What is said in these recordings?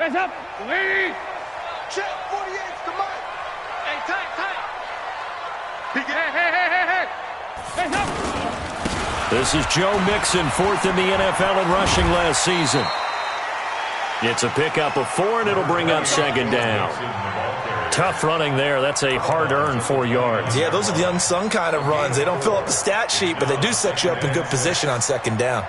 Hands up. Lead. Check 48, come on. Hey, tight. Hey. Hands up. This is Joe Mixon, fourth in the NFL in rushing last season. It's a pickup of 4, and it'll bring up second down. Tough running there. That's a hard-earned 4 yards. Yeah, those are the unsung kind of runs. They don't fill up the stat sheet, but they do set you up in good position on second down.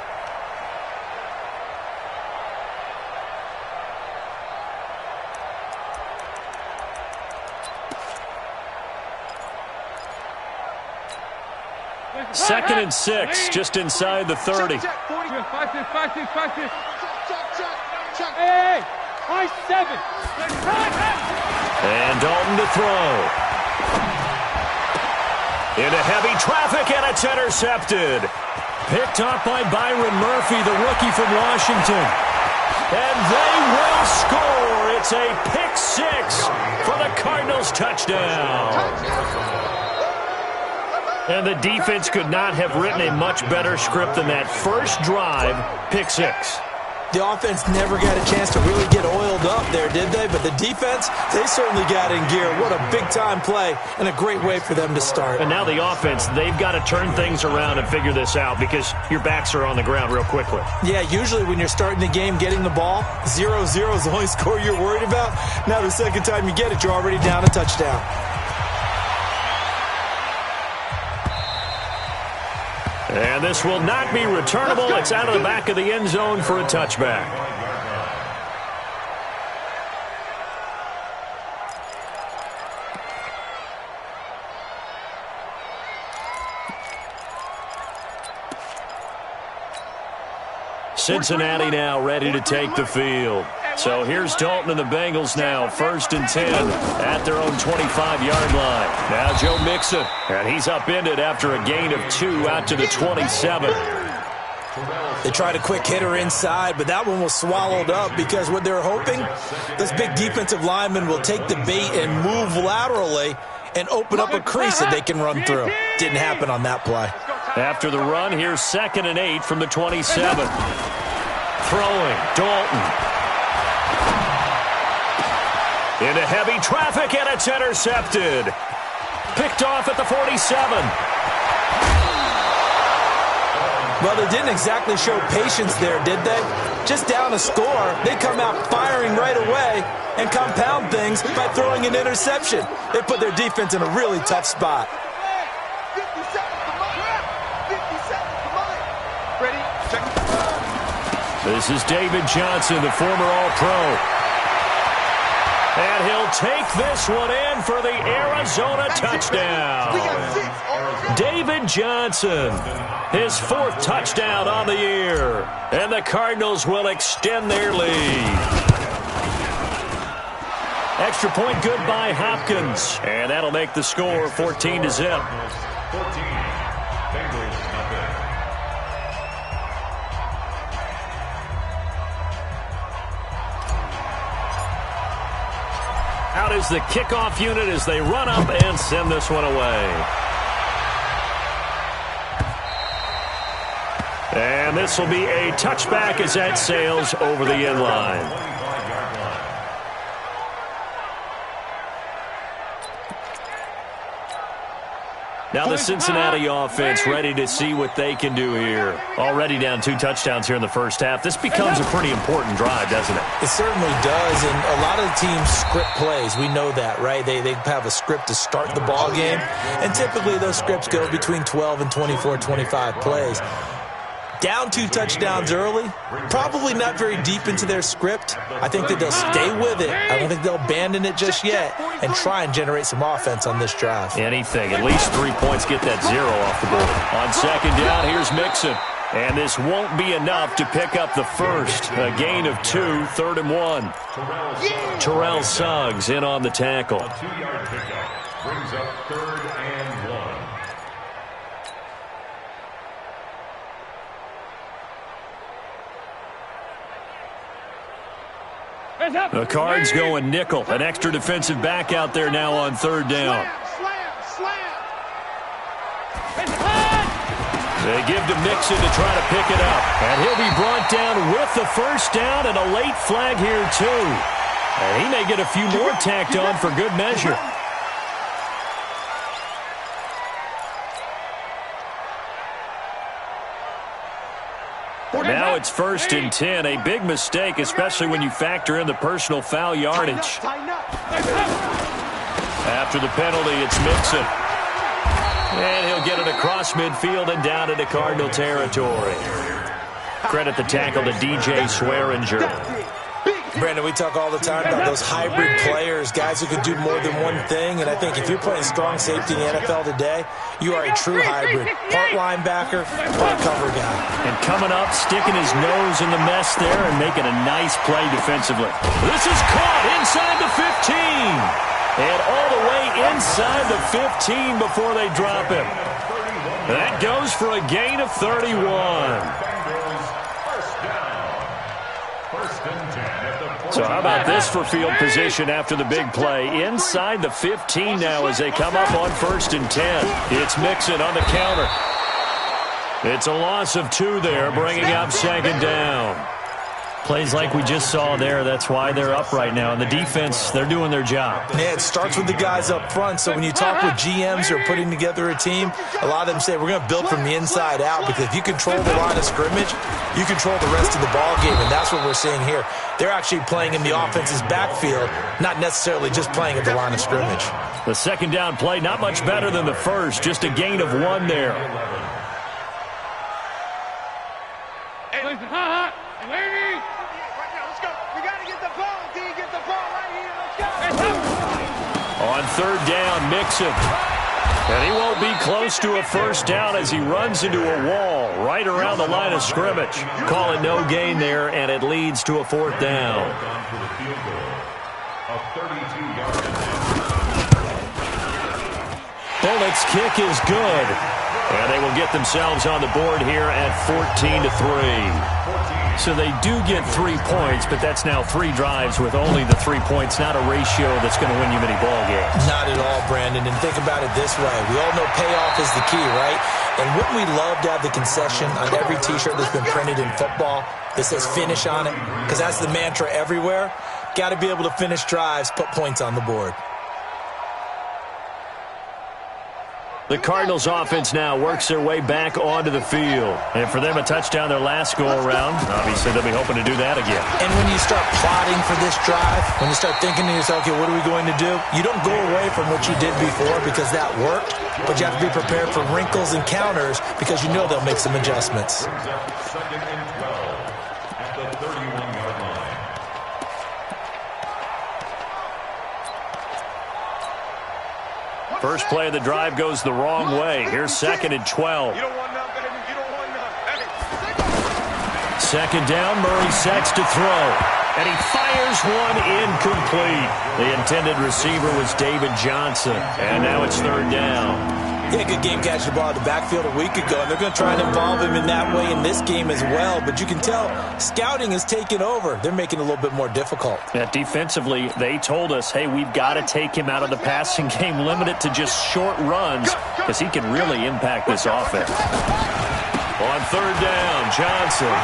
Second and 6, just inside the 30. Check. Hey, high 7. And Dalton to throw. Into heavy traffic, and it's intercepted. Picked off by Byron Murphy, the rookie from Washington. And they will score. It's a pick 6 for the Cardinals touchdown. And the defense could not have written a much better script than that first drive, pick 6. The offense never got a chance to really get oiled up there, did they? But the defense, they certainly got in gear. What a big-time play and a great way for them to start. And now the offense, they've got to turn things around and figure this out because your backs are on the ground real quickly. Yeah, usually when you're starting the game getting the ball, 0-0 is the only score you're worried about. Now the second time you get it, you're already down a touchdown. And this will not be returnable. It's out of the back of the end zone for a touchback. Cincinnati now ready to take the field. So here's Dalton and the Bengals now, 1st and 10 at their own 25-yard line. Now Joe Mixon, and he's upended after a gain of 2 out to the 27. They tried a quick hitter inside, but that one was swallowed up because what they're hoping, this big defensive lineman will take the bait and move laterally and open up a crease that they can run through. Didn't happen on that play. After the run, here's 2nd and 8 from the 27. Throwing, Dalton. Into heavy traffic, and it's intercepted. Picked off at the 47. Well, they didn't exactly show patience there, did they? Just down a score, they come out firing right away and compound things by throwing an interception. They put their defense in a really tough spot. This is David Johnson, the former All-Pro. And he'll take this one in for the Arizona touchdown. David Johnson, his 4th touchdown on the year. And the Cardinals will extend their lead. Extra point good by Hopkins. And that'll make the score 14-0. Out is the kickoff unit as they run up and send this one away. And this will be a touchback as that sails over the end line. Now the Cincinnati offense ready to see what they can do here. Already down 2 touchdowns here in the first half. This becomes a pretty important drive, doesn't it? It certainly does, and a lot of the teams script plays. We know that, right? They have a script to start the ball game, and typically those scripts go between 12 and 24, 25 plays. Down 2 touchdowns early, probably not very deep into their script. I think that they'll stay with it. I don't think they'll abandon it just yet and try and generate some offense on this drive. Anything. At least 3 points get that 0 off the board. On second down, here's Mixon. And this won't be enough to pick up the first. A gain of 2, 3rd and 1. Terrell Suggs in on the tackle. A 2-yard pickup brings up 3rd and 1. The Cards going nickel. An extra defensive back out there now on 3rd down. They give to Mixon to try to pick it up. And he'll be brought down with the first down and a late flag here, too. And he may get a few more tacked on for good measure. Now it's 1st and 10. A big mistake, especially when you factor in the personal foul yardage. After the penalty, it's Mixon. And he'll get it across midfield and down into Cardinal territory. Credit the tackle to DJ Swearinger. Brandon, we talk all the time about those hybrid players, guys who can do more than one thing. And I think if you're playing strong safety in the NFL today, you are a true hybrid. Part linebacker, part cover guy. And coming up, sticking his nose in the mess there and making a nice play defensively. This is caught inside the 15. And all the way inside the 15 before they drop him. That goes for a gain of 31. So how about this for field position after the big play? Inside the 15 now as they come up on 1st and 10. It's Mixon on the counter. It's a loss of 2 there, bringing up 2nd down. Plays like we just saw there, that's why they're up right now. And the defense, they're doing their job. Yeah, it starts with the guys up front. So when you talk with GMs who are putting together a team, a lot of them say we're going to build from the inside out, because if you control the line of scrimmage, you control the rest of the ball game, and that's what we're seeing here. They're actually playing in the offense's backfield, not necessarily just playing at the line of scrimmage. The 2nd down play, not much better than the first, just a gain of 1 there. Hey, listen, ladies. On 3rd down, Mixon. And he won't be close to a first down as he runs into a wall right around the line of scrimmage. Call it no gain there, and it leads to a 4th down. Bullock's kick is good. And they will get themselves on the board here at 14-3. So they do get 3 points, but that's now 3 drives with only the 3 points, not a ratio that's going to win you many ball games. Not at all, Brandon. And think about it this way. We all know payoff is the key, right? And wouldn't we love to have the concession on every T-shirt that's been printed in football that says finish on it? Because that's the mantra everywhere. Got to be able to finish drives, put points on the board. The Cardinals offense now works their way back onto the field. And for them, a touchdown their last go-around. Obviously, they'll be hoping to do that again. And when you start plotting for this drive, when you start thinking to yourself, okay, what are we going to do? You don't go away from what you did before because that worked, but you have to be prepared for wrinkles and counters because you know they'll make some adjustments. 2nd and 12 at the 31-yard line. First play of the drive goes the wrong way. Here's 2nd and 12. You don't want none, baby. You don't want none. Hey. 2nd down, Murray sets to throw. And he fires one incomplete. The intended receiver was David Johnson. And now it's 3rd down. Yeah, good game catching the ball in the backfield a week ago, and they're going to try and involve him in that way in this game as well. But you can tell scouting has taken over. They're making it a little bit more difficult. Yeah, defensively, they told us, hey, we've got to take him out of the passing game, limit it to just short runs, because he can really impact this offense. On 3rd down, Johnson.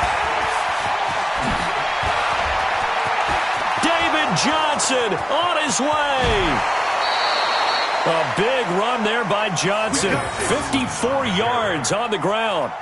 David Johnson on his way. A big run there by Johnson. 54 yards on the ground.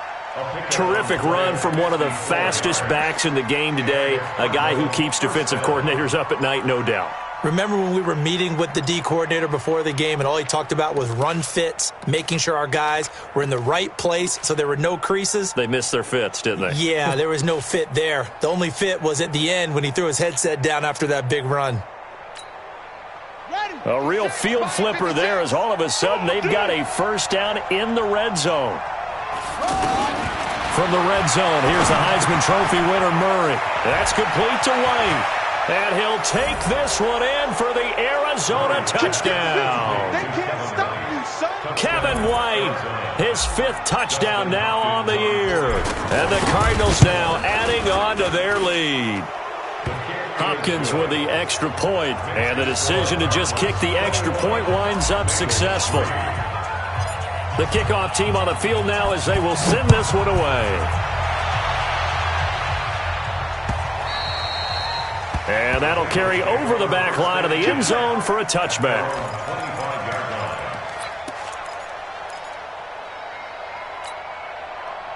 Terrific run from one of the fastest backs in the game today. A guy who keeps defensive coordinators up at night, no doubt. Remember when we were meeting with the D coordinator before the game and all he talked about was run fits, making sure our guys were in the right place so there were no creases? They missed their fits, didn't they? Yeah, there was no fit there. The only fit was at the end when he threw his headset down after that big run. A real field flipper there as all of a sudden they've got a first down in the red zone. From the red zone, here's the Heisman Trophy winner, Murray. That's complete to White. And he'll take this one in for the Arizona touchdown. They can't stop you, son. Kevin White, his 5th touchdown now on the year. And the Cardinals now adding on to their lead. Hopkins with the extra point, and the decision to just kick the extra point winds up successful. The kickoff team on the field now as they will send this one away. And that'll carry over the back line of the end zone for a touchback.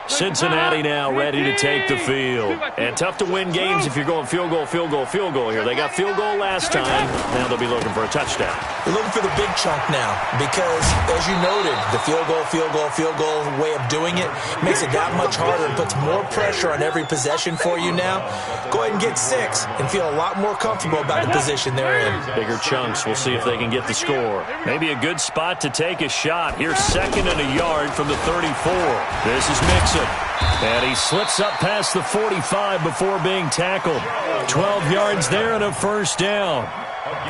Cincinnati now ready to take the field. And tough to win games if you're going field goal, field goal, field goal here. They got field goal last time. Now they'll be looking for a touchdown. They're looking for the big chunk now because, as you noted, the field goal way of doing it makes it that much harder and puts more pressure on every possession for you now. Go ahead and get 6 and feel a lot more comfortable about the position they're in. Bigger chunks. We'll see if they can get the score. Maybe a good spot to take a shot. Here's 2nd and a yard from the 34. This is Mixon. And he slips up past the 45 before being tackled. 12 yards there and a first down.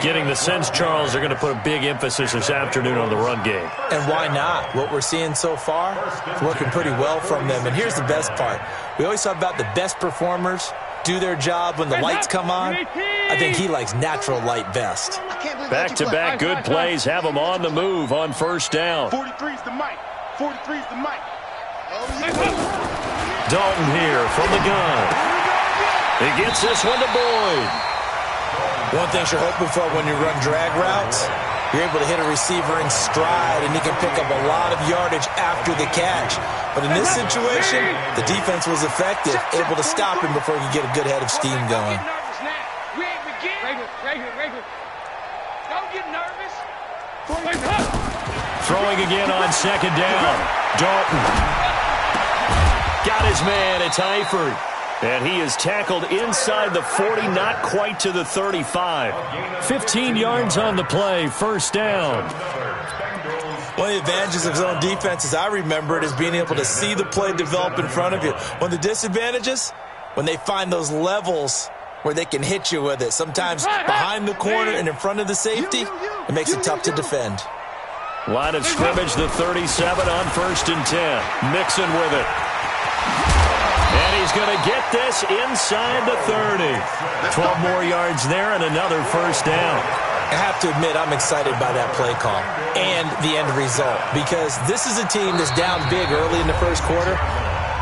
Getting the sense, Charles, they're going to put a big emphasis this afternoon on the run game. And why not? What we're seeing so far is working pretty well from them. And here's the best part. We always talk about the best performers do their job when the lights come on. I think he likes natural light best. Back-to-back good plays have him on the move on first down. 43's the mic. 43's the mic. Dalton here from the gun. He gets this one to Boyd. One thing you're hoping for when you run drag routes, you're able to hit a receiver in stride, and he can pick up a lot of yardage after the catch. But in this situation, the defense was effective, able to stop him before he could get a good head of steam going. Don't get nervous. Throwing again on second down. Dalton. Got his man. It's Eifert. And he is tackled inside the 40, not quite to the 35. 15 yards on the play, first down. One of the advantages of zone defense, as I remember it, is being able to see the play develop in front of you. One of the disadvantages, when they find those levels where they can hit you with it, sometimes behind the corner and in front of the safety, it makes it tough to defend. Line of scrimmage, the 37 on 1st and 10. Mixon with it. And he's going to get this inside the 30. 12 more yards there and another first down. I have to admit, I'm excited by that play call and the end result, because this is a team that's down big early in the first quarter,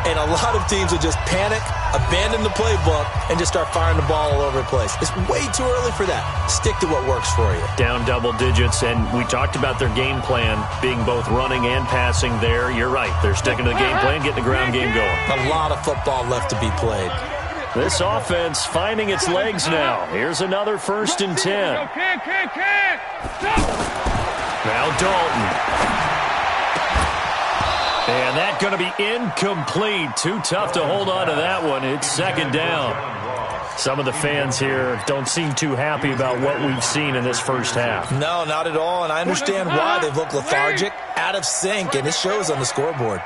and a lot of teams will just panic, abandon the playbook, and just start firing the ball all over the place. It's way too early for that. Stick to what works for you. Down double digits, and we talked about their game plan being both running and passing there. You're right. They're sticking to the game plan, getting the ground game going. A lot of football left to be played. This offense finding its legs now. Here's another 1st and 10. Now Dalton. And that's going to be incomplete. Too tough to hold on to that one. It's second down. Some of the fans here don't seem too happy about what we've seen in this first half. No, not at all, and I understand why. They've looked lethargic, out of sync, and it shows on the scoreboard.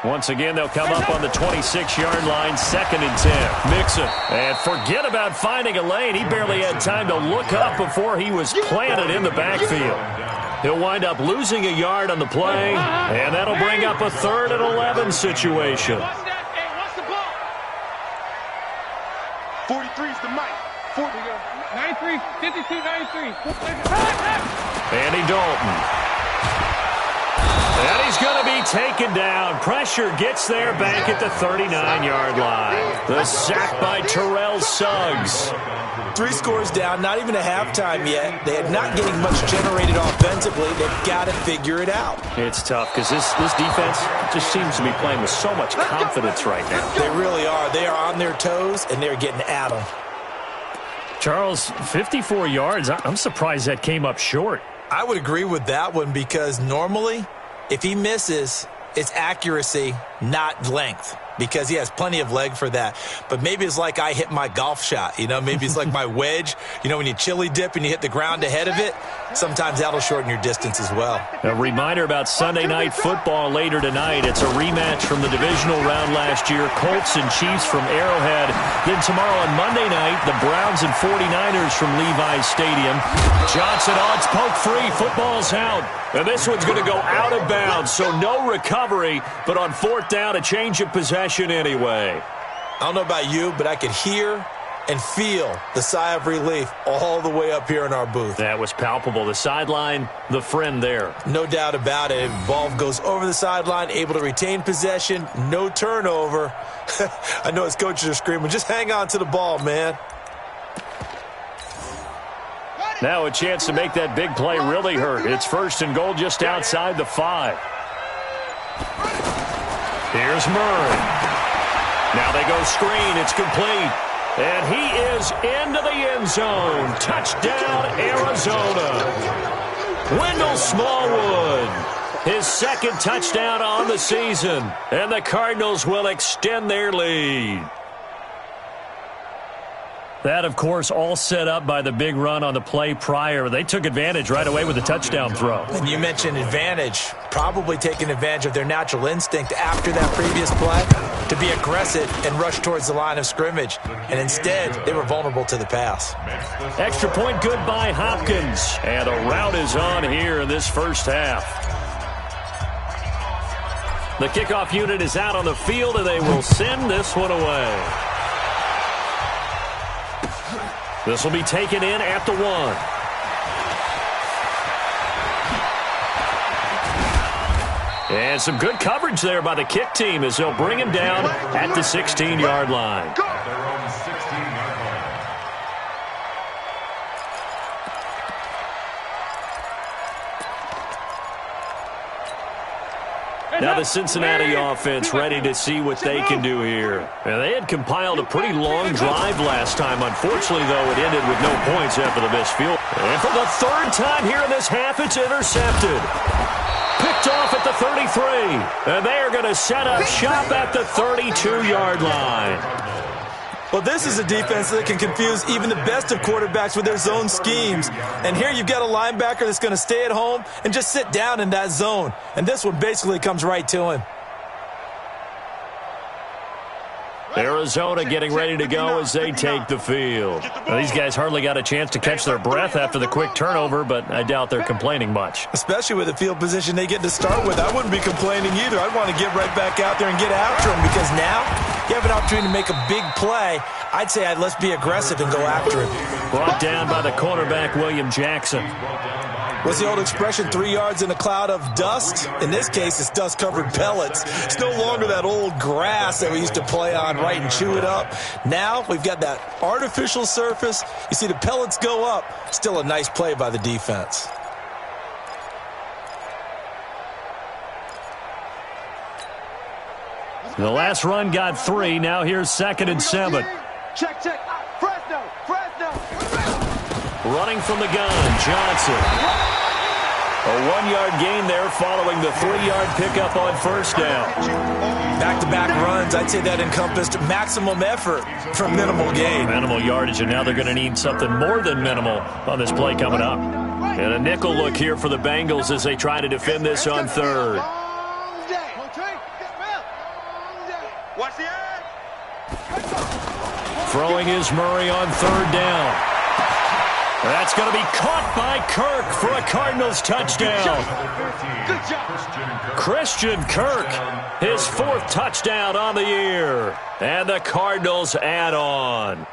Once again, they'll come up on the 26-yard line, 2nd and 10. Mixon. And forget about finding a lane. He barely had time to look up before he was planted in the backfield. He'll wind up losing a yard on the play, and that'll bring up a 3rd and 11 situation. 43's the mic. 93, 52, 93. Andy Dalton. And he's going to be taken down. Pressure gets there back at the 39-yard line. The sack by Terrell Suggs. 3 scores down, not even a halftime yet. They are not getting much generated offensively. They've got to figure it out. It's tough because this defense just seems to be playing with so much confidence right now. They really are. They are on their toes, and they're getting at them. Charles, 54 yards. I'm surprised that came up short. I would agree with that one because normally, if he misses, it's accuracy, not length, because he has plenty of leg for that. But maybe it's like I hit my golf shot, maybe it's like my wedge. When you chili dip and you hit the ground ahead of it, sometimes that'll shorten your distance as well. A reminder about Sunday Night Football later tonight. It's a rematch from the divisional round last year, Colts and Chiefs from Arrowhead. Then tomorrow on Monday night, the Browns and 49ers from Levi's Stadium. Johnson on, it's poke free, football's out. And this one's going to go out of bounds, so no recovery, but on 4th down, a change of possession anyway. I don't know about you, but I could hear and feel the sigh of relief all the way up here in our booth. That was palpable. The sideline, the friend there. No doubt about it. Ball goes over the sideline, able to retain possession, no turnover. I know his coaches are screaming, just hang on to the ball, man. Now a chance to make that big play really hurt. It's 1st and goal just outside the 5. Here's Murray. Now they go screen. It's complete. And he is into the end zone. Touchdown, Arizona. Wendell Smallwood, his 2nd touchdown on the season. And the Cardinals will extend their lead. That, of course, all set up by the big run on the play prior. They took advantage right away with the touchdown throw. And you mentioned advantage. Probably taking advantage of their natural instinct after that previous play to be aggressive and rush towards the line of scrimmage. And instead, they were vulnerable to the pass. Extra point good by Hopkins. And the route is on here in this first half. The kickoff unit is out on the field, and they will send this one away. This will be taken in at the 1. And some good coverage there by the kick team as they'll bring him down at the 16-yard line. Now the Cincinnati offense ready to see what they can do here. And they had compiled a pretty long drive last time. Unfortunately, though, it ended with no points after the missed field. And for the 3rd time here in this half, it's intercepted. Picked off at the 33. And they are going to set up shop at the 32-yard line. Well, this is a defense that can confuse even the best of quarterbacks with their zone schemes. And here you've got a linebacker that's going to stay at home and just sit down in that zone. And this one basically comes right to him. Arizona getting ready to go as they take the field. Now, these guys hardly got a chance to catch their breath after the quick turnover, but I doubt they're complaining much. Especially with the field position they get to start with. I wouldn't be complaining either. I'd want to get right back out there and get after them because now you have an opportunity to make a big play. I'd say let's be aggressive and go after him. Brought down by the cornerback, William Jackson. What's the old expression, 3 yards in a cloud of dust? In this case, it's dust-covered pellets. It's no longer that old grass that we used to play on, right, and chew it up. Now we've got that artificial surface. You see the pellets go up. Still a nice play by the defense. The last run got 3. Now here's 2nd and 7. Check. Fresno. Running from the gun, Johnson. A 1-yard gain there following the 3-yard pickup on 1st down. Back-to-back runs, I'd say that encompassed maximum effort for minimal gain. Minimal yardage, and now they're going to need something more than minimal on this play coming up. And a nickel look here for the Bengals as they try to defend this on 3rd. Throwing is Murray on 3rd down. That's going to be caught by Kirk for a Cardinals touchdown. Christian Kirk, his 4th touchdown on the year. And the Cardinals add on.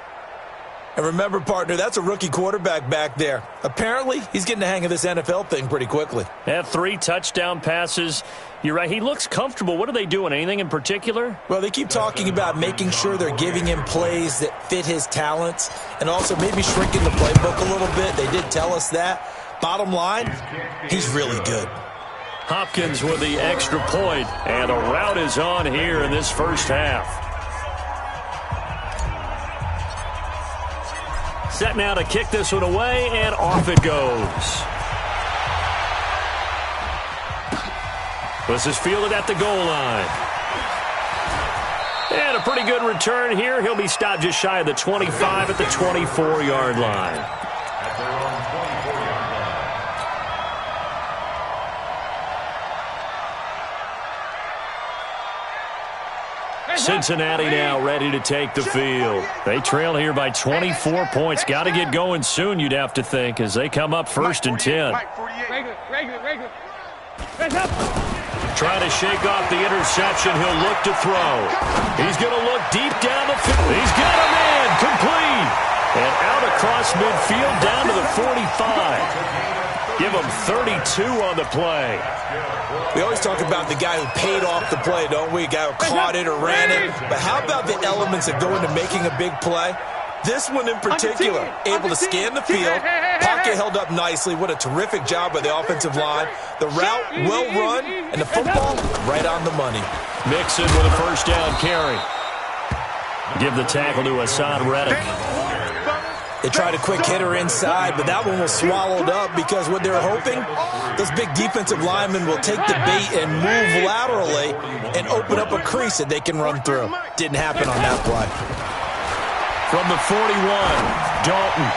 And remember, partner, that's a rookie quarterback back there. Apparently, he's getting the hang of this NFL thing pretty quickly. Have 3 touchdown passes. You're right, he looks comfortable. What are they doing? Anything in particular? Well, they keep talking about making sure they're giving him plays that fit his talents and also maybe shrinking the playbook a little bit. They did tell us that. Bottom line, he's really good. Hopkins with the extra point, and the route is on here in this first half. Set now to kick this one away, and off it goes. This is fielded at the goal line. And a pretty good return here. He'll be stopped just shy of the 25 at the 24-yard line. Cincinnati now ready to take the field. They trail here by 24 points. Got to get going soon, you'd have to think, as they come up 1st and 10. Regular. Trying to shake off the interception. He'll look to throw. He's going to look deep down the field. He's got a man. Complete. Out across midfield down to the 45. Give him 32 on the play. We always talk about the guy who paid off the play, don't we? A guy who caught it or ran it. But how about the elements that go into making a big play? This one in particular, able to scan the field, pocket held up nicely. What a terrific job by the offensive line. The route, well run, and the football, right on the money. Mixon with a first down carry. Give the tackle to Hassan Reddick. They tried a quick hitter inside, but that one was swallowed up because what they're hoping, those big defensive linemen will take the bait and move laterally and open up a crease that they can run through. Didn't happen on that play. From the 41, Dalton.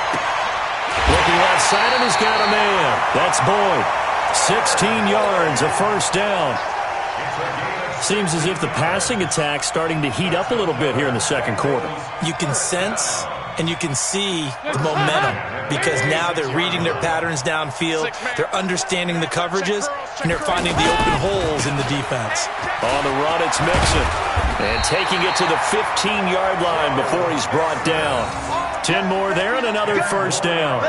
Looking left side, and he's got a man. That's Boyd. 16 yards, a first down. Seems as if the passing attack's starting to heat up a little bit here in the second quarter. You can sense and you can see the momentum because now they're reading their patterns downfield, they're understanding the coverages, and they're finding the open holes in the defense. On the run, it's Mixon. And taking it to the 15-yard line before he's brought down. 10 more there and another first down.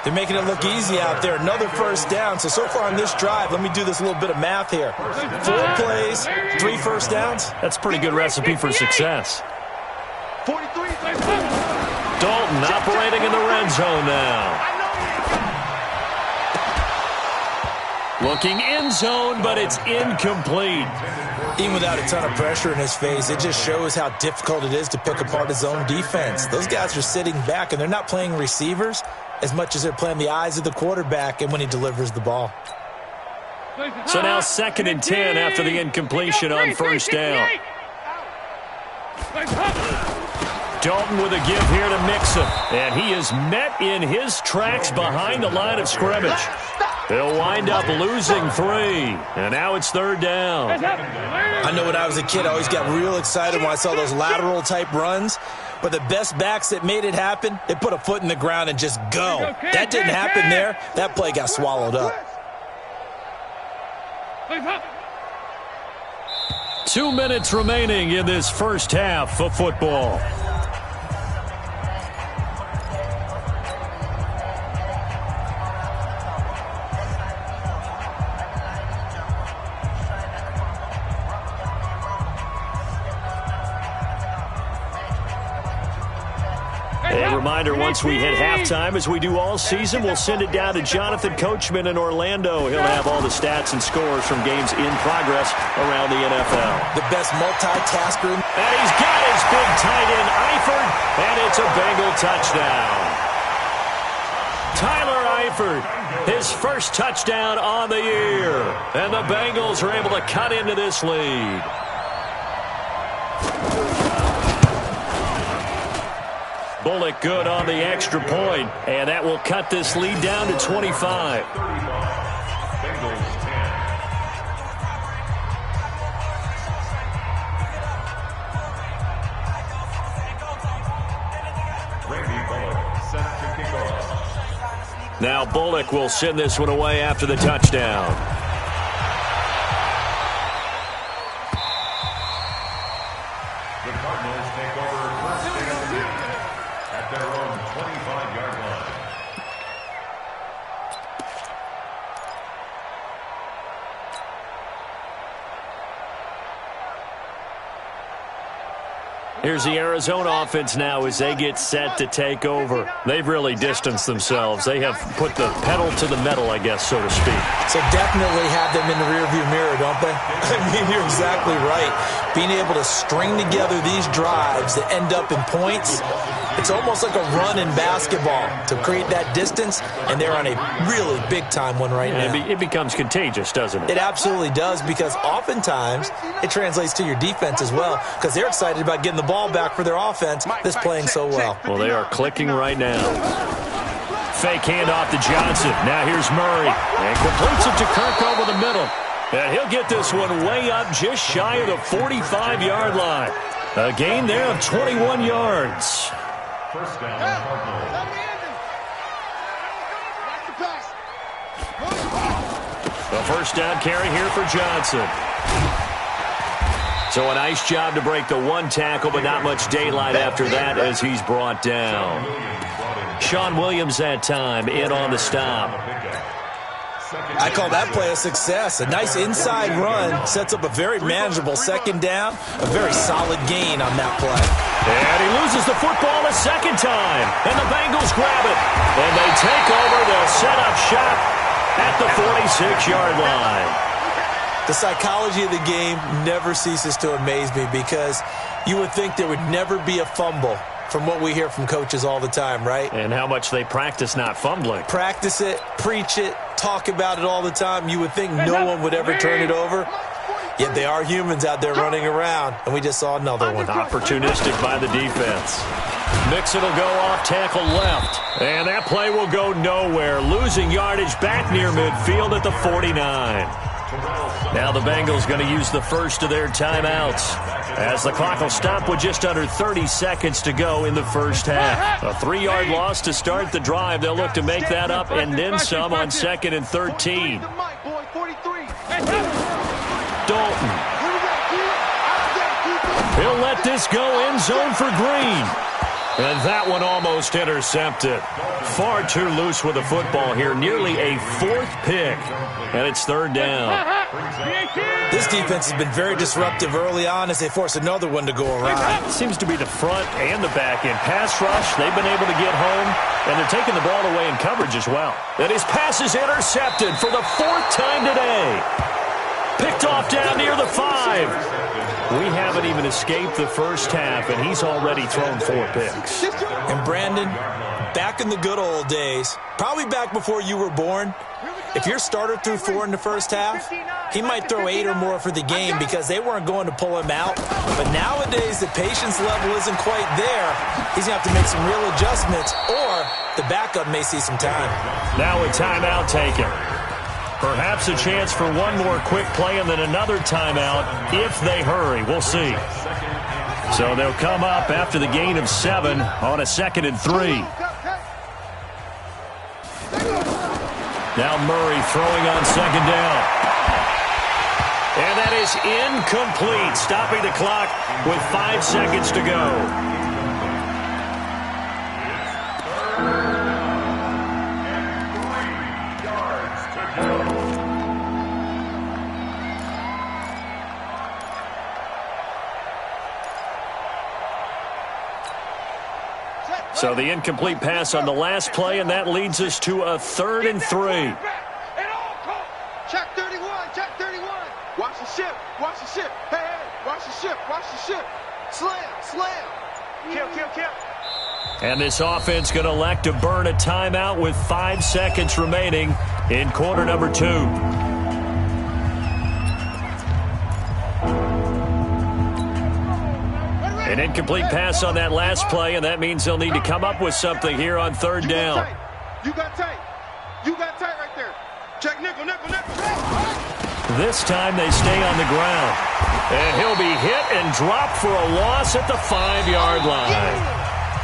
They're making it look easy out there. Another first down. So far on this drive, let me do this little bit of math here. 4 plays, 3 first downs. That's a pretty good recipe for success. 43. Dalton operating in the red zone now. Looking end zone, but it's incomplete. Even without a ton of pressure in his face, it just shows how difficult it is to pick apart his own defense. Those guys are sitting back, and they're not playing receivers as much as they're playing the eyes of the quarterback and when he delivers the ball. So now 2nd and 10 after the incompletion on first down. Dalton with a give here to Mixon. And he is met in his tracks behind the line of scrimmage. They'll wind up losing 3. And now it's 3rd down. I know when I was a kid, I always got real excited when I saw those lateral type runs. But the best backs that made it happen, they put a foot in the ground and just go. That didn't happen there. That play got swallowed up. 2 minutes remaining in this first half of football. A reminder, once we hit halftime, as we do all season, we'll send it down to Jonathan Coachman in Orlando. He'll have all the stats and scores from games in progress around the NFL. The best multitasker. And he's got his big tight end, Eifert, and it's a Bengal touchdown. Tyler Eifert, his first touchdown on the year. And the Bengals are able to cut into this lead. Bullock good on the extra point, and that will cut this lead down to 25. Now Bullock will send this one away after the touchdown. The Cardinals take over first and 10 at their own 25-yard line. Here's the Arizona offense now as they get set to take over. They've really distanced themselves. They have put the pedal to the metal, I guess, so to speak. So definitely have them in the rearview mirror, don't they? I mean, you're exactly right. Being able to string together these drives that end up in points, it's almost like a run in basketball to create that distance, and they're on a really big-time one right now. It becomes contagious, doesn't it? It absolutely does, because oftentimes it translates to your defense as well, because they're excited about getting the ball back for their offense that's playing so well. Well, they are clicking right now. Fake handoff to Johnson. Now here's Murray. And completes it to Kirk over the middle. And he'll get this one way up just shy of the 45-yard line. A gain there of 21 yards. First down, Cardinals. A first down carry here for Johnson. So a nice job to break the one tackle, but not much daylight after that as he's brought down. Sean Williams that time in on the stop. I call that play a success. A nice inside run sets up a very manageable second down, a very solid gain on that play. And he loses the football a second time, and the Bengals grab it. And they take over. They'll set up shop at the 46-yard line. The psychology of the game never ceases to amaze me because you would think there would never be a fumble from what we hear from coaches all the time, right? And how much they practice not fumbling. Practice it, preach it, talk about it all the time. You would think no one would ever turn it over. Yet they are humans out there running around, and we just saw another one. Opportunistic by the defense. Mixon will go off tackle left. And that play will go nowhere. Losing yardage back near midfield at the 49. Now the Bengals going to use the first of their timeouts as the clock will stop with just under 30 seconds to go in the first half. A 3-yard loss to start the drive. They'll look to make that up and then some on 2nd and 13. Dalton. He'll let this go end zone for Green. And that one almost intercepted. Far too loose with the football here. Nearly a 4th pick. And it's 3rd down. This defense has been very disruptive early on as they force another one to go around. Seems to be the front and the back end. Pass rush, they've been able to get home. And they're taking the ball away in coverage as well. And his pass is intercepted for the 4th time today. Picked off down near the 5. We haven't even escaped the first half, and he's already thrown 4 picks. And Brandon, back in the good old days, probably back before you were born, if your starter threw 4 in the first half, he might throw 8 or more for the game because they weren't going to pull him out. But nowadays, the patience level isn't quite there. He's going to have to make some real adjustments, or the backup may see some time. Now a timeout taken. Perhaps a chance for one more quick play and then another timeout if they hurry. We'll see. So they'll come up after the gain of 7 on a 2nd and 3. Now Murray throwing on 2nd down. And that is incomplete, stopping the clock with 5 seconds to go. So the incomplete pass on the last play, and that leads us to a 3rd and 3. Check 31, check 31. Watch the ship, watch the ship. Hey, hey, watch the ship, watch the ship. Slam, slam. Kill, kill, kill. And this offense going to elect to burn a timeout with 5 seconds remaining in quarter number 2. An incomplete pass on that last play, and that means they'll need to come up with something here on 3rd down. You got tight. You got tight right there. Check nickel, nickel, nickel. This time they stay on the ground. And he'll be hit and dropped for a loss at the 5-yard line.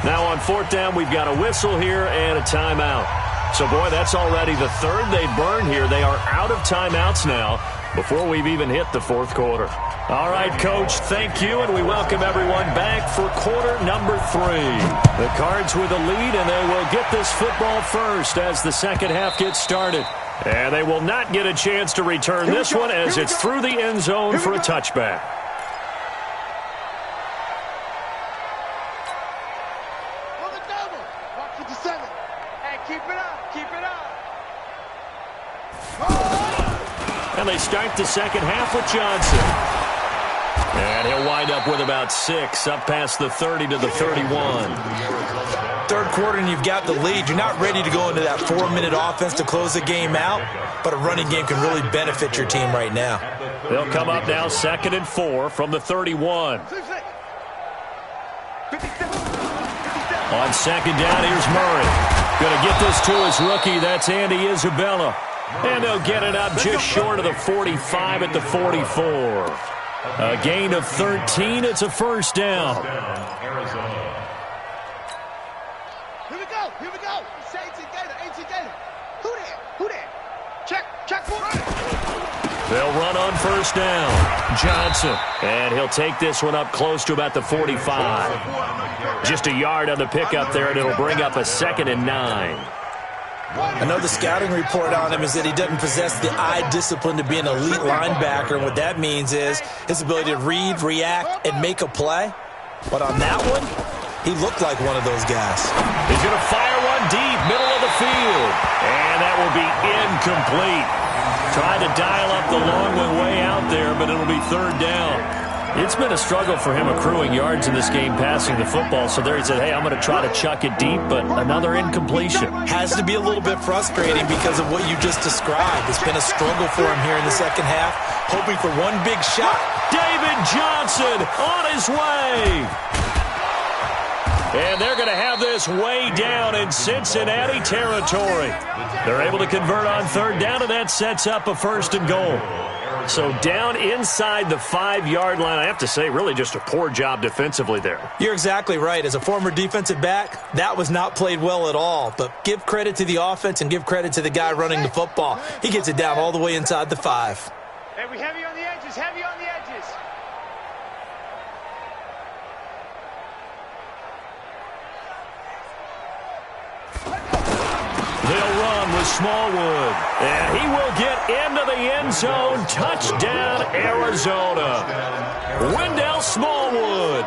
Now on 4th down, we've got a whistle here and a timeout. So, boy, that's already the 3rd they've burned here. They are out of timeouts now before we've even hit the 4th quarter. All right, Coach, thank you, and we welcome everyone back for quarter number 3. The Cards with a lead, and they will get this football first as the 2nd half gets started. And they will not get a chance to return this one as it's through the end zone for a touchback. On the double. Watch 57. Hey, keep it up, keep it up. And they start the 2nd half with Johnson. And he'll wind up with about 6, up past the 30 to the 31. 3rd quarter and you've got the lead. You're not ready to go into that 4-minute offense to close the game out, but a running game can really benefit your team right now. They'll come up now 2nd and 4 from the 31. On 2nd down, here's Murray. Going to get this to his rookie. That's Andy Isabella. And they'll get it up just short of the 45 at the 44. A gain of 13. It's a 1st down. Here we go, here we go. It's 18 Gator, 18 Gator. Who there? Who there? Check one. They'll run on first down. Johnson. And he'll take this one up close to about the 45. Just a yard on the pickup there, and it'll bring up a 2nd and 9. I know the scouting report on him is that he doesn't possess the eye discipline to be an elite linebacker. And what that means is his ability to read, react, and make a play. But on that one, he looked like one of those guys. He's going to fire one deep, middle of the field. And that will be incomplete. Tried to dial up the long one way out there, but it'll be 3rd down. It's been a struggle for him accruing yards in this game passing the football. So there he said, hey, I'm going to try to chuck it deep, but another incompletion. Has to be a little bit frustrating because of what you just described. It's been a struggle for him here in the second half, hoping for one big shot. David Johnson on his way. And they're going to have this way down in Cincinnati territory. They're able to convert on 3rd down, and that sets up a 1st and goal. So down inside the 5-yard line, I have to say, really just a poor job defensively there. You're exactly right. As a former defensive back, that was not played well at all. But give credit to the offense and give credit to the guy running the football. He gets it down all the way inside the 5. Hey, we heavy on the edges, heavy on the edges. They'll run with Smallwood. And he will get into the end zone. Touchdown, Arizona. Wendell Smallwood.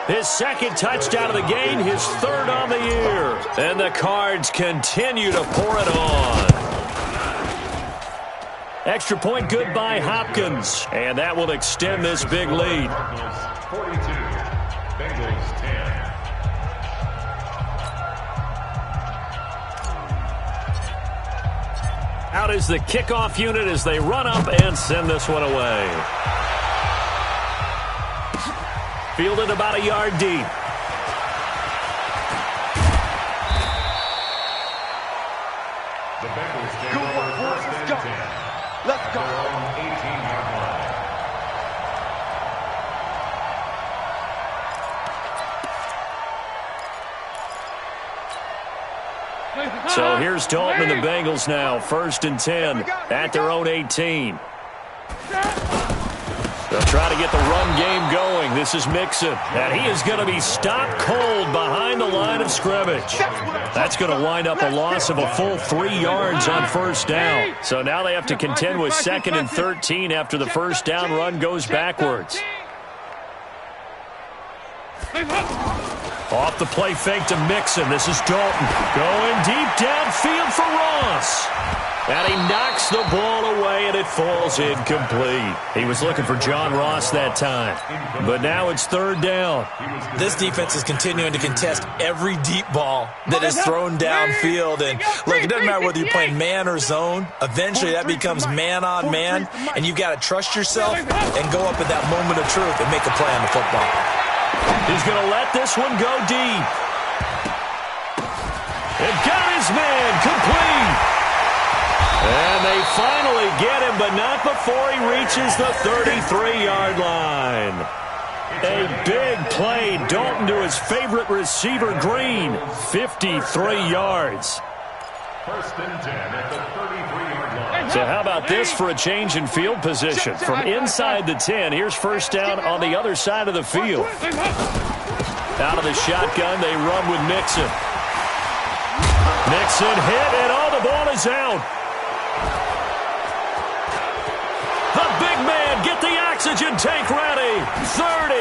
His 2nd touchdown of the game, his 3rd on the year. And the Cards continue to pour it on. Extra point good by Hopkins. And that will extend this big lead. 42, Bengals 10. Out is the kickoff unit as they run up and send this one away. Fielded about a yard deep. The Bengals take over 1st and 10. Let's go. Their own 18-yard line. So here's Dalton and the Bengals now. 1st and 10 at their own 18. They'll try to get the run game going. This is Mixon. And he is going to be stopped cold behind the line of scrimmage. That's going to wind up a loss of a full 3 yards on 1st down. So now they have to contend with 2nd and 13 after the 1st down run goes backwards. Off the play fake to Mixon. This is Dalton. Going deep downfield for Ross. And he knocks the ball away, and it falls incomplete. He was looking for John Ross that time. But now it's 3rd down. This defense is continuing to contest every deep ball that is thrown downfield. And look, it doesn't matter whether you're playing man or zone. Eventually, that becomes man on man, and you've got to trust yourself and go up at that moment of truth and make a play on the football. He's going to let this one go deep. And got his man complete. And they finally get him, but not before he reaches the 33-yard line. A big play. Dalton to his favorite receiver, Green. 53 yards. 1st and 10 at the 33-yard line. So how about this for a change in field position? From inside the 10, here's 1st down on the other side of the field. Out of the shotgun, they run with Mixon. Mixon hit, and the ball is out. The big man, get the oxygen tank ready. 30.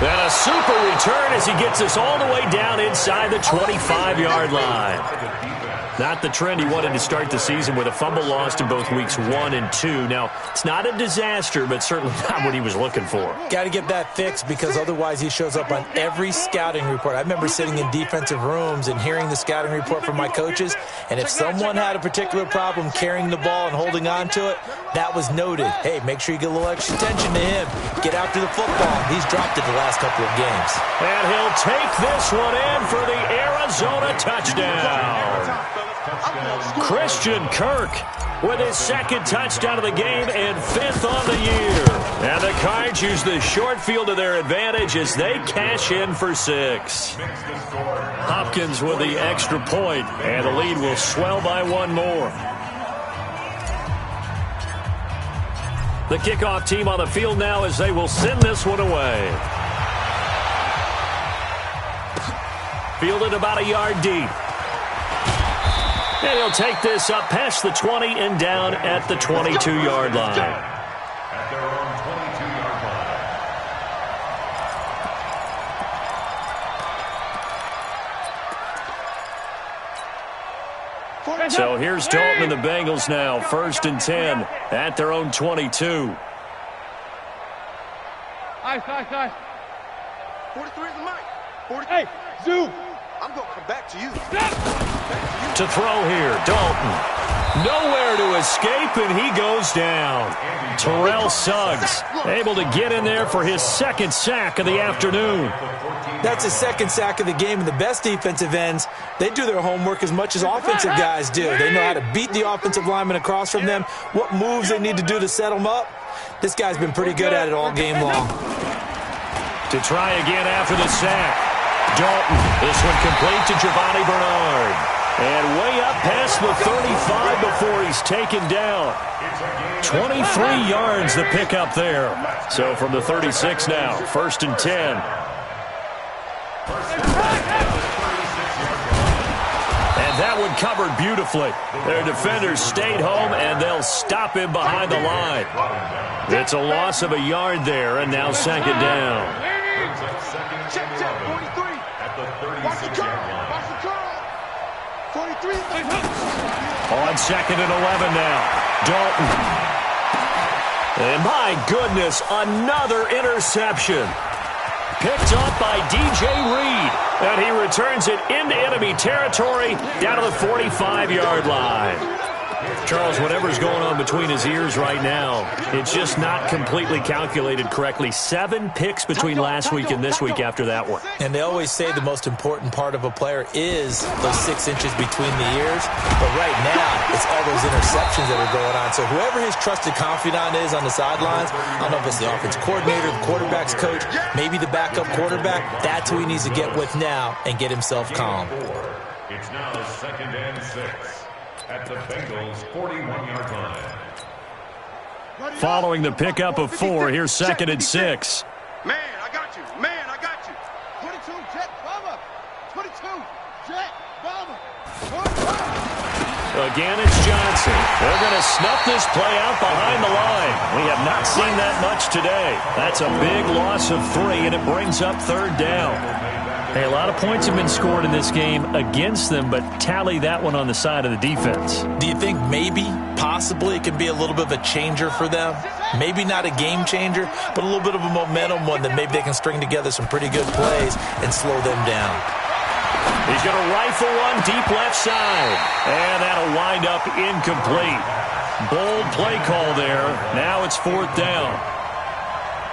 And a super return as he gets us all the way down inside the 25-yard line. Not the trend he wanted to start the season with a fumble lost in both weeks 1 and 2. Now, it's not a disaster, but certainly not what he was looking for. Got to get that fixed because otherwise he shows up on every scouting report. I remember sitting in defensive rooms and hearing the scouting report from my coaches, and if someone had a particular problem carrying the ball and holding on to it, that was noted. Hey, make sure you get a little extra attention to him. Get after the football. He's dropped it the last couple of games. And he'll take this one in for the Arizona touchdown. Christian Kirk with his 2nd touchdown of the game and 5th on the year. And the Cards use the short field to their advantage as they cash in for 6. Hopkins with the extra point, and the lead will swell by 1 more. The kickoff team on the field now as they will send this one away. Fielded about a yard deep. And he'll take this up past the 20 and down at the 22-yard line. At their own 22-yard line. So here's Dalton and the Bengals now, 1st and 10 at their own 22. 43 is the mic. 43. Hey, Zoo. I'm going to come back to you. To throw here, Dalton. Nowhere to escape, and he goes down. Terrell Suggs able to get in there for his 2nd sack of the afternoon. That's his 2nd sack of the game, and the best defensive ends, they do their homework as much as offensive guys do. They know how to beat the offensive lineman across from them, what moves they need to do to set them up. This guy's been pretty good at it all game long. To try again after the sack. Dalton, this one complete to Giovanni Bernard. And way up past the 35 before he's taken down. 23 yards the pickup there. So from the 36 now, 1st and 10. And that one covered beautifully. Their defenders stayed home, and they'll stop him behind the line. It's a loss of a yard there, and now 2nd down. Check, 43. Watch the curl. Watch the curl. 43. On 2nd and 11 now. Dalton. And my goodness, another interception. Picked up by DJ Reed. And he returns it into enemy territory down to the 45-yard line. Charles, whatever's going on between his ears right now, it's just not completely calculated correctly. 7 picks between last week and this week after that one. And they always say the most important part of a player is those 6 inches between the ears. But right now, it's all those interceptions that are going on. So whoever his trusted confidant is on the sidelines, I don't know if it's the offense coordinator, the quarterback's coach, maybe the backup quarterback, that's who he needs to get with now and get himself calm. It's now 2nd and 6. At the Bengals' 41-yard line. Following the pickup of 4, here's 2nd and 6. Man, I got you. Man, I got you. 22, jet, bomber. 22, jet, bomber. Again, it's Johnson. They're going to snuff this play out behind the line. We have not seen that much today. That's a big loss of 3, and it brings up 3rd down. Hey, a lot of points have been scored in this game against them, but tally that one on the side of the defense. Do you think maybe, possibly, it can be a little bit of a changer for them? Maybe not a game changer, but a little bit of a momentum one that maybe they can string together some pretty good plays and slow them down. He's going to rifle one deep left side, and that'll wind up incomplete. Bold play call there. Now it's 4th down.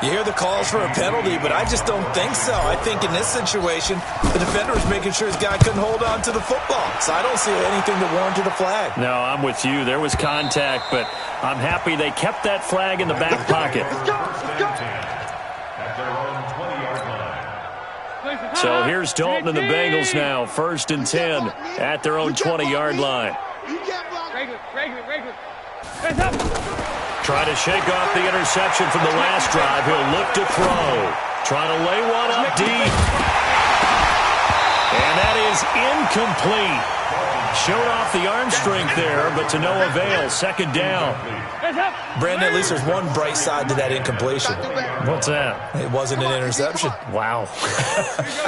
You hear the calls for a penalty, but I just don't think so. I think in this situation, the defender was making sure his guy couldn't hold on to the football. So I don't see anything that warranted a flag. No, I'm with you. There was contact, but I'm happy they kept that flag in the back pocket. At their own 20-yard line. So here's Dalton and the Bengals now, 1st and 10 at their own 20-yard line. Trying to shake off the interception from the last drive. He'll look to throw. Trying to lay one up deep. And that is incomplete. Showed off the arm strength there, but to no avail. 2nd down. Brandon, at least there's one bright side to that incompletion. What's that? It wasn't an interception. Wow.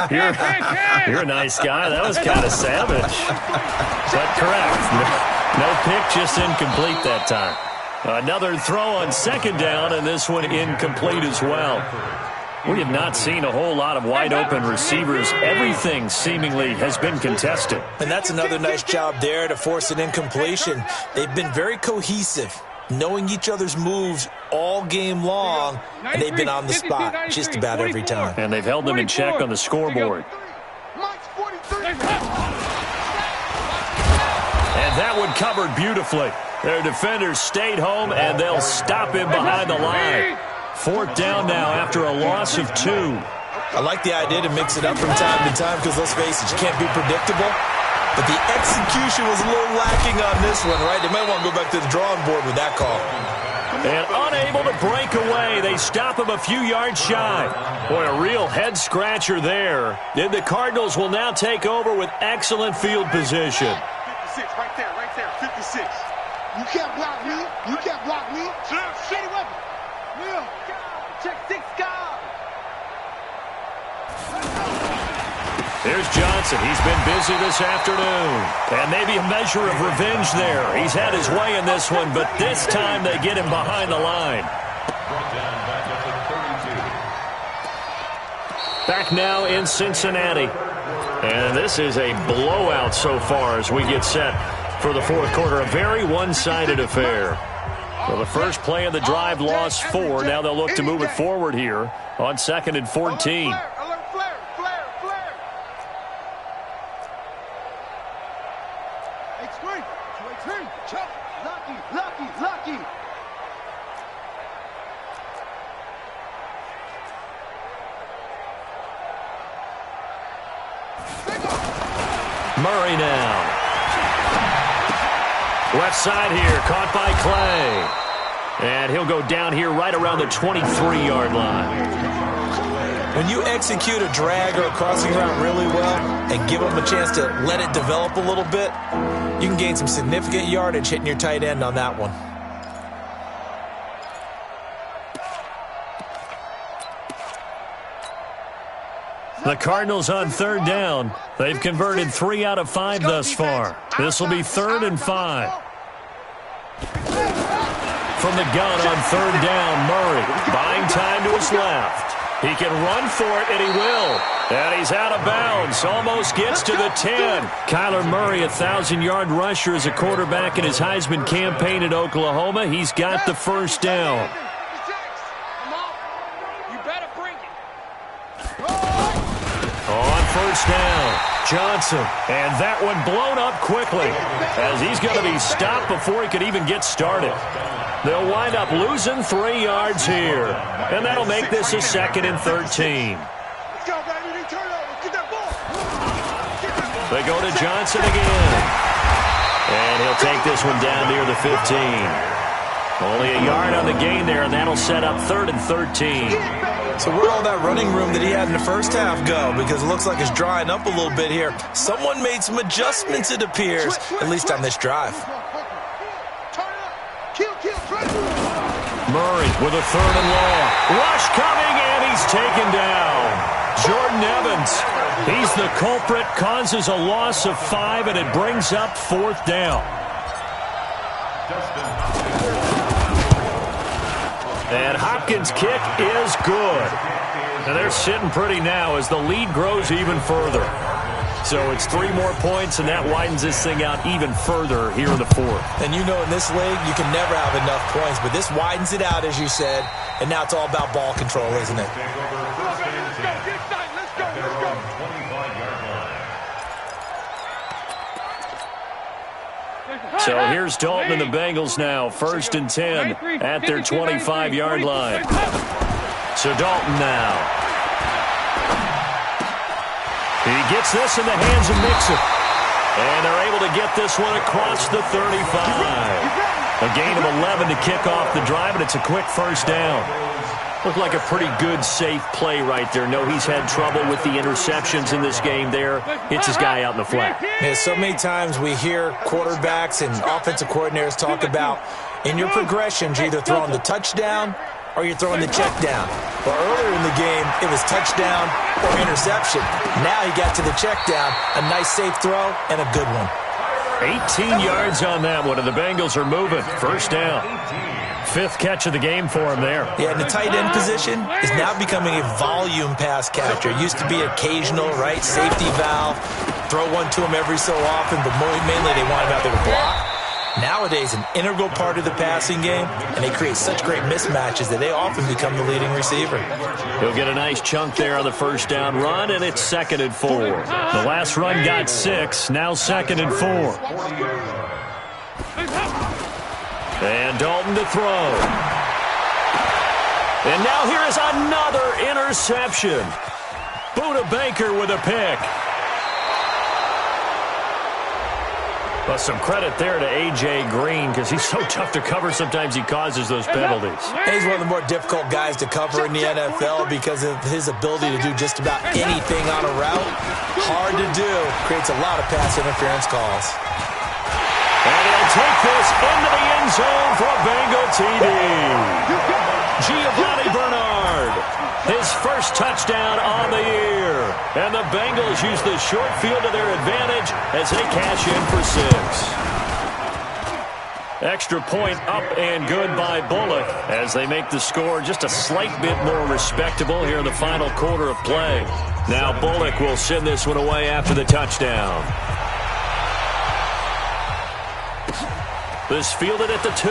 You're a nice guy. That was kind of savage. But correct. No pick, just incomplete that time. Another throw on 2nd down, and this one incomplete as well. We have not seen a whole lot of wide-open receivers. Everything seemingly has been contested. And that's another nice job there to force an incompletion. They've been very cohesive, knowing each other's moves all game long, and they've been on the spot just about every time. And they've held them in check on the scoreboard. And that one covered beautifully. Their defenders stayed home, and they'll stop him behind the line. 4th down now after a loss of 2. I like the idea to mix it up from time to time because, let's face it, you can't be predictable. But the execution was a little lacking on this one, right? They might want to go back to the drawing board with that call. And unable to break away. They stop him a few yards shy. Boy, a real head-scratcher there. And the Cardinals will now take over with excellent field position. 56, right there, 56. You can't block me. You can't block me. Shady weapon. Yeah. Check 6 guard. Here's Johnson. He's been busy this afternoon. And maybe a measure of revenge there. He's had his way in this one, but this time they get him behind the line. Back now in Cincinnati. And this is a blowout so far as we get set for the fourth quarter. A very one-sided affair. Well, the first play of the drive lost 4. Now they'll look to move it forward here on 2nd and 14. Lucky. Murray now. Left side here, caught by Clay. And he'll go down here right around the 23-yard line. When you execute a drag or a crossing route really well and give them a chance to let it develop a little bit, you can gain some significant yardage hitting your tight end on that one. The Cardinals on 3rd down. They've converted 3 out of 5 thus far. This will be 3rd and 5. From the gun on 3rd down, Murray buying time to his left. He can run for it, and he will. And he's out of bounds. Almost gets to the 10. Kyler Murray, 1,000-yard rusher as a quarterback in his Heisman campaign at Oklahoma. He's got the first down. On first down, Johnson. And that one blown up quickly as he's going to be stopped before he could even get started. They'll wind up losing 3 yards here. And that'll make this a 2nd and 13. They go to Johnson again. And he'll take this one down near the 15. Only a yard on the gain there, and that'll set up 3rd and 13. So where'd all that running room that he had in the first half go? Because it looks like it's drying up a little bit here. Someone made some adjustments, it appears, at least on this drive. Murray with a 3rd and long. Rush coming, and he's taken down. Jordan Evans, he's the culprit, causes a loss of 5, and it brings up 4th down. And Hopkins' kick is good. And they're sitting pretty now as the lead grows even further. So it's 3 more points, and that widens this thing out even further here in the 4th. And you know in this league, you can never have enough points, but this widens it out, as you said, and now it's all about ball control, isn't it? So here's Dalton and the Bengals now, 1st and 10 at their 25-yard line. So Dalton now. He gets this in the hands of Mixon. And they're able to get this one across the 35. A gain of 11 to kick off the drive, and it's a quick first down. Looked like a pretty good, safe play right there. No, he's had trouble with the interceptions in this game there. Hits his guy out in the flat. Yeah, so many times we hear quarterbacks and offensive coordinators talk about in your progressions, you're either throwing the touchdown or you're throwing the check down. Well, earlier in the game, it was touchdown or interception. Now he got to the check down, a nice safe throw, and a good one. 18 yards on that one, and the Bengals are moving. First down. 5th catch of the game for him there. Yeah, and the tight end position is now becoming a volume pass catcher. It used to be occasional, right, safety valve, throw one to him every so often, but mainly they want him out there to block. Nowadays, an integral part of the passing game, and they create such great mismatches that they often become the leading receiver. He'll get a nice chunk there on the first down run, and it's 2nd and 4. The last run got 6, now 2nd and 4. And Dalton to throw. And now here is another interception. Buda Baker with a pick. Well, some credit there to A.J. Green because he's so tough to cover. Sometimes he causes those penalties. He's one of the more difficult guys to cover in the NFL because of his ability to do just about anything on a route. Hard to do. Creates a lot of pass interference calls. And he'll take this into the end zone for a Bengal TD. Giovanni Bernard, his first touchdown on the year. And the Bengals use the short field to their advantage as they cash in for 6. Extra point up and good by Bullock as they make the score just a slight bit more respectable here in the final quarter of play. Now Bullock will send this one away after the touchdown. This fielded at the 2.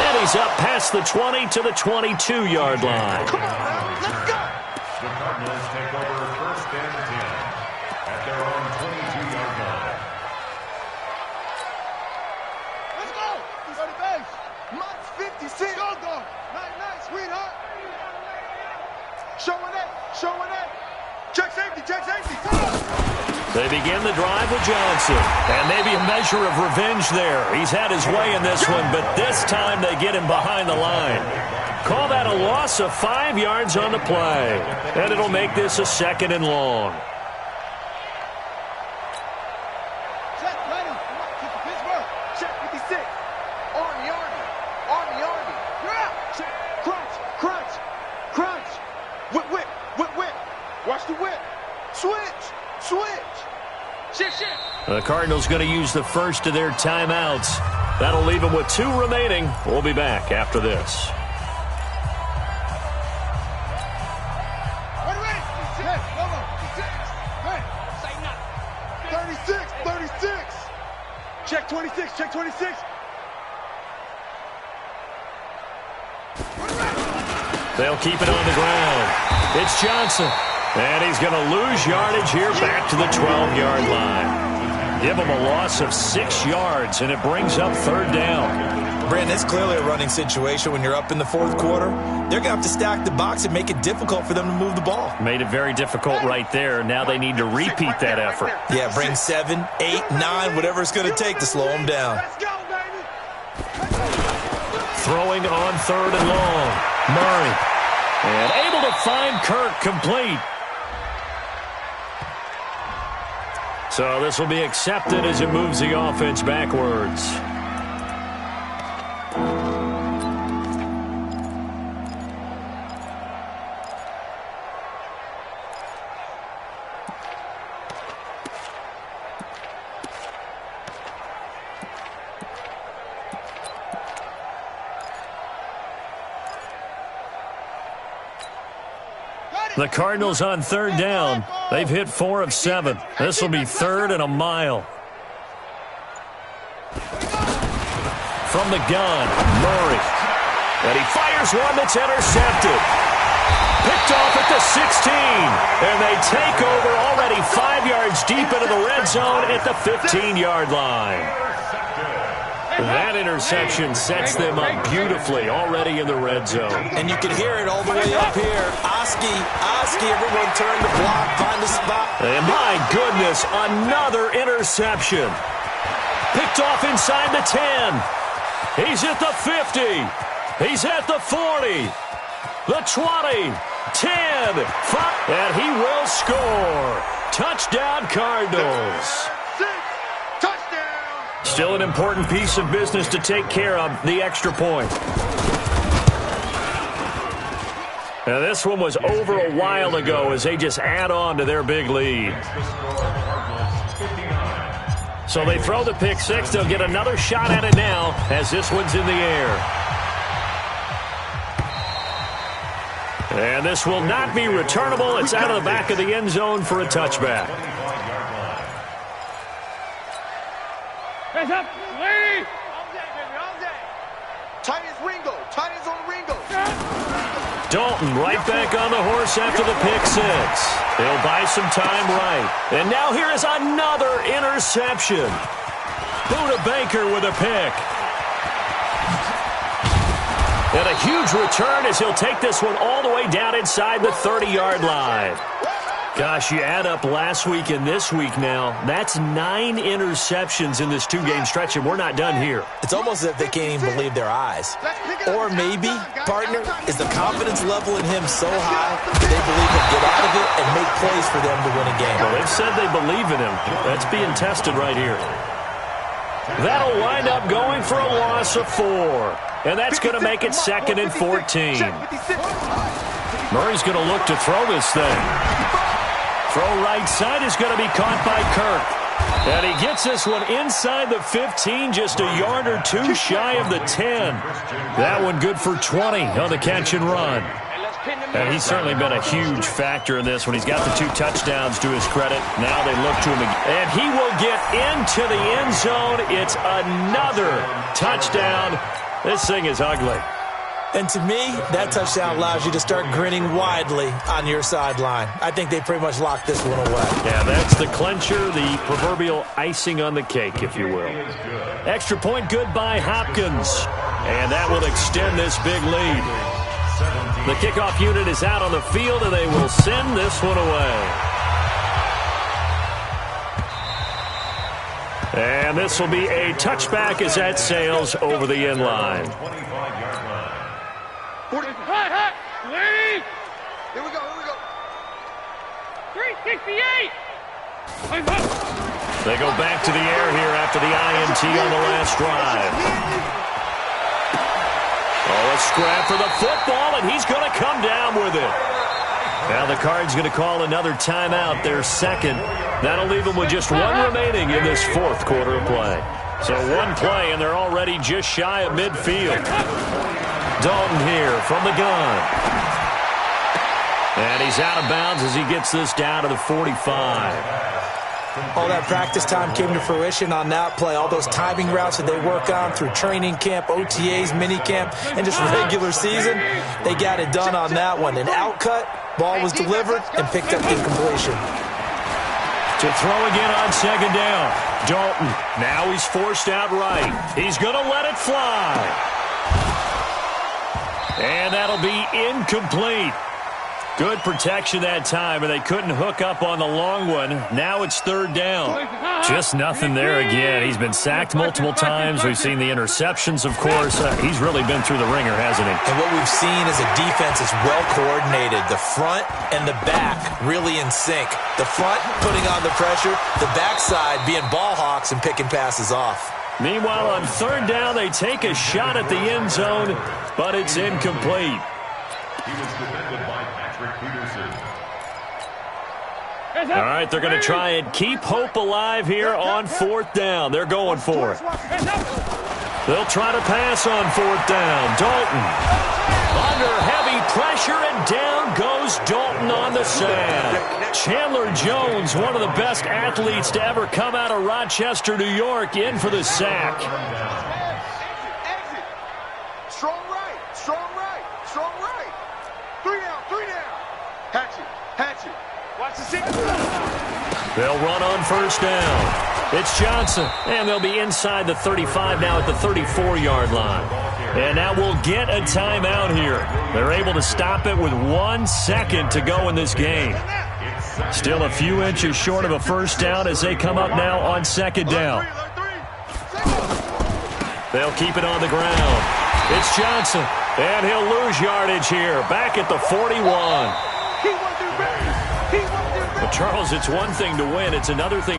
And he's up past the 20 to the 22-yard line. Come on, man. Let's go. The Cardinals take over first and 10 at their own 22-yard line. Let's go. He's on the base. Mike's 56. Go, go. Nice, sweetheart. Showing it. Check safety. Come on. They begin the drive with Johnson. And maybe a measure of revenge there. He's had his way in this one, but this time they get him behind the line. Call that a loss of 5 yards on the play. And it'll make this a 2nd and long. Check, ready. Kick the Pittsburgh. Check 56. Army. You're out. Check. Crunch. Whip. Watch the whip. Switch. Shit. The Cardinals going to use the first of their timeouts. That'll leave them with 2 remaining. We'll be back after this. Ready. 36. Check 26. They'll keep it on the ground. It's Johnson. And he's going to lose yardage here back to the 12-yard line. Give him a loss of 6 yards, and it brings up 3rd down. Brandon, it's clearly a running situation when you're up in the 4th quarter. They're going to have to stack the box and make it difficult for them to move the ball. Made it very difficult right there. Now they need to repeat that effort. Yeah, bring 7, 8, 9, whatever it's going to take to slow them down. Let's go, baby. Throwing on 3rd and long. Murray. And able to find Kirk complete. So this will be accepted as it moves the offense backwards. The Cardinals on 3rd down. They've hit 4 of 7. This will be 3rd and a mile. From the gun, Murray. And he fires one that's intercepted. Picked off at the 16. And they take over already 5 yards deep into the red zone at the 15-yard line. That interception sets them up beautifully already in the red zone. And you can hear it all the way up here. Oski, everyone turn the block, find the spot. And my goodness, another interception. Picked off inside the 10. He's at the 50. He's at the 40. The 20. 10. 5. And he will score. Touchdown, Cardinals. Still an important piece of business to take care of, the extra point. Now this one was over a while ago as they just add on to their big lead. So they throw the pick 6. They'll get another shot at it now as this one's in the air. And this will not be returnable. It's out of the back of the end zone for a touchback. Hands up, lady! Tight as Ringo. Tight as on Ringo. Dalton right back on the horse after the pick 6. He'll buy some time right. And now here is another interception. Buda Baker with a pick. And a huge return as he'll take this one all the way down inside the 30-yard line. Gosh, you add up last week and this week now, that's 9 interceptions in this 2-game stretch, and we're not done here. It's almost as if they can't even believe their eyes. Or maybe, partner, is the confidence level in him so high that they believe he'll get out of it and make plays for them to win a game. Well, they've said they believe in him. That's being tested right here. That'll wind up going for a loss of 4. And that's going to make it 2nd and 14. Murray's going to look to throw this thing. Throw right side is going to be caught by Kirk. And he gets this one inside the 15, just a yard or 2 shy of the 10. That one good for 20 on the catch and run. And he's certainly been a huge factor in this when he's got the 2 touchdowns to his credit. Now they look to him again. And he will get into the end zone. It's another touchdown. This thing is ugly. And to me, that touchdown allows you to start grinning widely on your sideline. I think they pretty much locked this one away. Yeah, that's the clincher, the proverbial icing on the cake, if you will. Extra point good by Hopkins. And that will extend this big lead. The kickoff unit is out on the field, and they will send this one away. And this will be a touchback as that sails over the end line. Here we go, here we go. 368. They go back to the air here after the INT on the last drive. Oh, a scrap for the football, and he's going to come down with it. Now the Cards going to call another timeout, their second. That'll leave them with just 1 remaining in this 4th quarter of play. So 1 play, and they're already just shy of midfield. Dalton here from the gun. And he's out of bounds as he gets this down to the 45. All that practice time came to fruition on that play. All those timing routes that they work on through training camp, OTAs, minicamp, and just regular season, they got it done on that one. An outcut, ball was delivered, and picked up the incompletion. To throw again on 2nd down. Dalton, now he's forced out right. He's going to let it fly. And that'll be incomplete. Good protection that time, and they couldn't hook up on the long one. Now it's 3rd down. Just nothing there again. He's been sacked multiple times. We've seen the interceptions, of course. He's really been through the ringer, hasn't he? And what we've seen is a defense is well coordinated. The front and the back really in sync. The front putting on the pressure, the backside being ball hawks and picking passes off. Meanwhile, on 3rd down, they take a shot at the end zone, but it's incomplete. He was defended by Patrick Peterson. All right, they're going to try and keep hope alive here on 4th down. They're going for it. They'll try to pass on 4th down. Dalton under heavy pressure, and down goes Dalton on the sack. Chandler Jones, one of the best athletes to ever come out of Rochester, New York, in for the sack. Exit. Strong right, strong right, strong right. 3 down, 3 down. Hatchet, hatchet. Watch the 6. They'll run on 1st down. It's Johnson, and they'll be inside the 35 now at the 34-yard line. And now we'll get a timeout here. They're able to stop it with 1 second to go in this game. Still a few inches short of a 1st down as they come up now on 2nd down. They'll keep it on the ground. It's Johnson, and he'll lose yardage here, back at the 41. But Charles, it's one thing to win. It's another thing